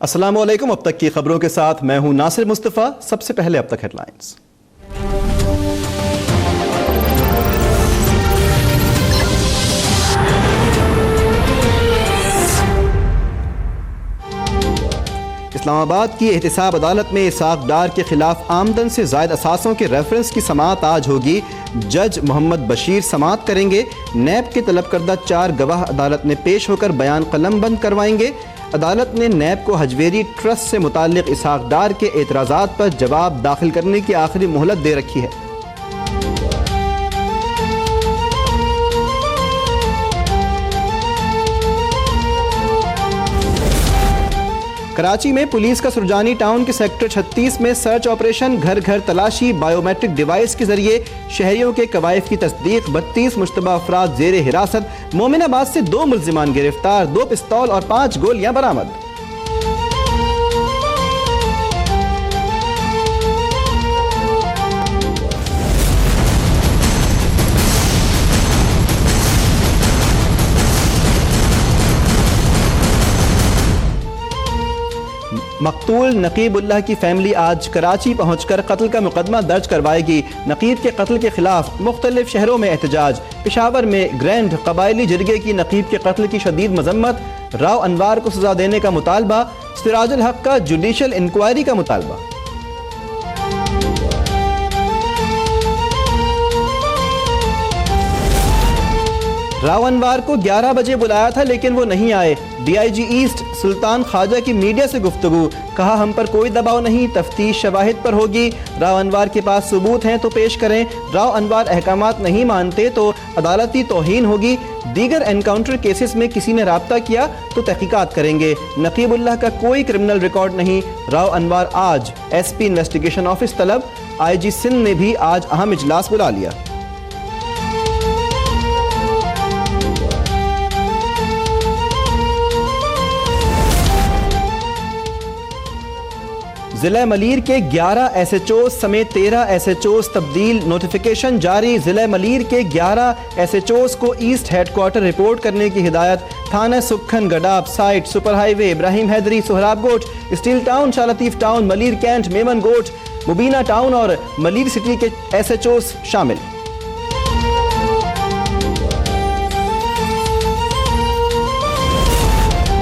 अस्सलाम वालेकुम। अब तक की खबरों के साथ मैं हूं नासिर मुस्तफ़ा। सबसे पहले अब तक हेडलाइंस। इस्लामाबाद की एहतिसाब अदालत में इसाक डार के खिलाफ आमदन से ज़ायद असासों के रेफरेंस की समाअत आज होगी। जज मोहम्मद बशीर समाअत करेंगे। नैब के तलब करदा 4 गवाह अदालत में पेश होकर बयान कलम बंद करवाएंगे। अदालत ने नैब को हजवेरी ट्रस्ट से मुताल्लिक इसाक डार के एतराज़ात पर जवाब दाखिल करने की आखिरी मोहलत दे रखी है। कराची में पुलिस का सुरजानी टाउन के सेक्टर 36 में सर्च ऑपरेशन, घर घर तलाशी, बायोमेट्रिक डिवाइस के जरिए शहरियों के कवायफ की तस्दीक। 32 मुश्तबा अफराद जेर हिरासत। मोमिनाबाद से 2 मुल्जिमान गिरफ्तार। 2 पिस्तौल और 5 गोलियां बरामद। मकतूल नकीबुल्लाह की फैमिली आज कराची पहुंचकर कत्ल का मुकदमा दर्ज करवाएगी। नकीब के कत्ल के खिलाफ मुख्तलिफ शहरों में एहतजाज। पेशावर में ग्रैंड कबायली जिरगे की नकीब के कत्ल की शदीद मजम्मत। राव अनवार को सजा देने का मुतालबा। सिराजुल हक का जुडिशल इंक्वायरी का मुतालबा। राव अनवार को 11 बजे बुलाया था लेकिन वो नहीं आए। DIG ईस्ट सुल्तान ख्वाजा की मीडिया से गुफ्तगू। कहा हम पर कोई दबाव नहीं, तफ्तीश शवाहिद पर होगी। राव अनवार के पास सबूत हैं तो पेश करें। राव अनवार अहकामात नहीं मानते तो अदालती तौहीन होगी। दीगर एनकाउंटर केसेस में किसी ने राब्ता किया तो तहकीकात करेंगे। नकीबुल्लाह का कोई क्रिमिनल रिकॉर्ड नहीं। राव अनवार आज SP इन्वेस्टिगेशन ऑफिस तलब। IG सिंध ने भी आज अहम इजलास बुला लिया। जिला मलीर के 11 SHOs समेत 13 SHOs तब्दील। नोटिफिकेशन जारी। जिला मलीर के 11 SHOs को ईस्ट हेडक्वार्टर रिपोर्ट करने की हिदायत। थाना Sukhan, Gadap site, super highway, Ibrahim Hyderi, Sohrab Goth, steel town, Shah Latif town, Malir cantt, Memon Goth, Mubina town और मलीर सिटी के SHOs शामिल।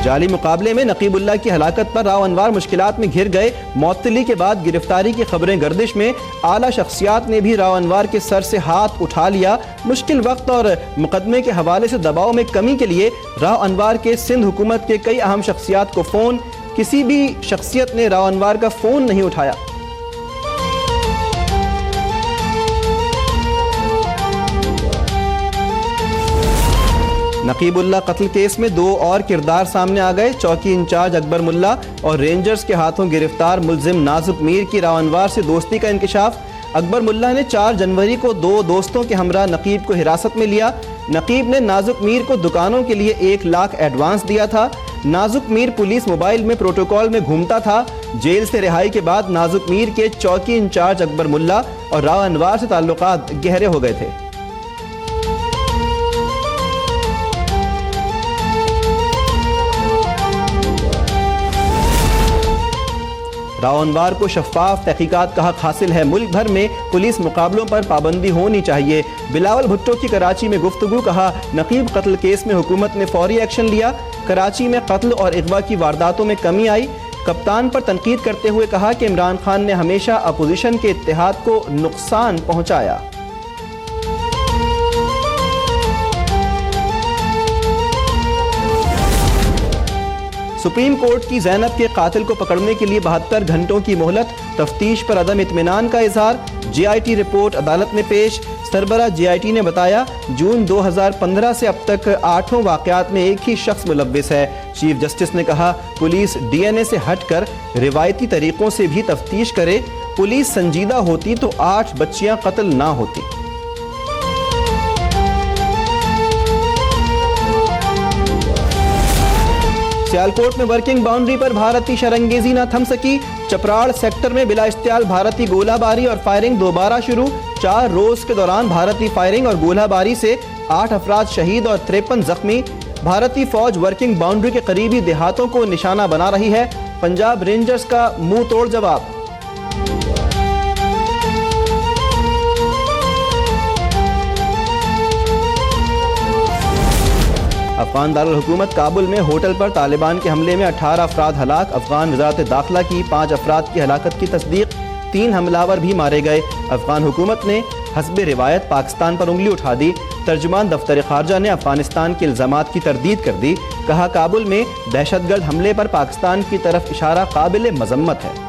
जाली मुकाबले में नकीबुल्लाह की हलाकत पर राव अनवार मुश्किलात में घिर गए। मौतली के बाद गिरफ्तारी की खबरें गर्दिश में। आला शख्सियात ने भी राव अनवार के सर से हाथ उठा लिया। मुश्किल वक्त और मुकदमे के हवाले से दबाव में कमी के लिए राव अनवार के सिंध हुकूमत के कई अहम शख्सियात को फ़ोन। किसी भी शख्सियत ने राव अनवार का फ़ोन नहीं उठाया। नकीबुल्लाह कत्ल केस में 2 और किरदार सामने आ गए। चौकी इंचार्ज अकबर मुल्ला और रेंजर्स के हाथों गिरफ्तार मुल्जिम नाजुक मीर की राव अनवार से दोस्ती का इंकिशाफ। अकबर मुल्ला ने 4 जनवरी को 2 दोस्तों के हमरा नकीब को हिरासत में लिया। नकीब ने नाजुक मीर को दुकानों के लिए 1 लाख एडवांस दिया था। नाजुक मीर पुलिस मोबाइल में प्रोटोकॉल में घूमता था। जेल से रिहाई के बाद नाजुक मीर के चौकी इंचार्ज अकबर मुल्ला और राव अनवार से ताल्लुकात गहरे हो गए थे। राव अनवार को शफाफ तहकीकात का हक हासिल है। मुल्क भर में पुलिस मुकाबलों पर पाबंदी होनी चाहिए। बिलावल भुट्टो की कराची में गुफ्तगू। कहा नकीब कत्ल केस में हुकूमत ने फौरी एक्शन लिया। कराची में कत्ल और अगवा की वारदातों में कमी आई। कप्तान पर तनकीद करते हुए कहा कि इमरान खान ने हमेशा अपोजिशन के इत्तेहाद को नुकसान पहुंचाया। सुप्रीम कोर्ट की ज़ैनब के कातिल को पकड़ने के लिए 72 घंटों की मोहलत। तफ्तीश पर अदम इत्मीनान का इजहार। JIT रिपोर्ट अदालत में पेश। सरबरा JIT ने बताया जून 2015 से अब तक 8 वाक़यात में एक ही शख्स मुलव्विस है। चीफ जस्टिस ने कहा पुलिस DNA से हटकर रिवायती तरीकों से भी तफ्तीश करे। पुलिस संजीदा होती तो 8 बच्चियां कत्ल ना होती। सियालकोट में वर्किंग बाउंड्री पर भारतीय शरंगेजी न थम सकी। चपराड़ सेक्टर में बिला इश्तियाल भारतीय गोलाबारी और फायरिंग दोबारा शुरू। 4 रोज के दौरान भारतीय फायरिंग और गोलाबारी से 8 अफराद शहीद और 53 जख्मी। भारतीय फौज वर्किंग बाउंड्री के करीबी देहातों को निशाना बना रही है। पंजाब रेंजर्स का मुंह तोड़ जवाब। अफगान दारुल हुकूमत काबुल में होटल पर तालिबान के हमले में 18 अफराद हलाक। अफगान वज़ारत दाखिला की 5 अफराद की हलाकत की तस्दीक, 3 हमलावर भी मारे गए। अफगान हुकूमत ने हस्बे रिवायत पाकिस्तान पर उंगली उठा दी। तर्जुमान दफ्तर खारजा ने अफगानिस्तान के इल्ज़ामात की तरदीद कर दी। कहा काबुल में दहशतगर्द हमले पर पाकिस्तान की तरफ इशारा काबिल मजम्मत है।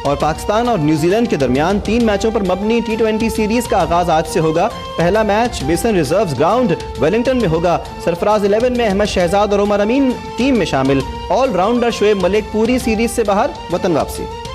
और पाकिस्तान और न्यूजीलैंड के दरमियान 3 मैचों पर मबनी T20 सीरीज का आगाज आज से होगा। पहला मैच बेसन रिजर्व्स ग्राउंड वेलिंगटन में होगा। सरफराज 11 में अहमद शहजाद और उमर अमीन टीम में शामिल। ऑलराउंडर शोएब मलिक पूरी सीरीज से बाहर, वतन वापसी।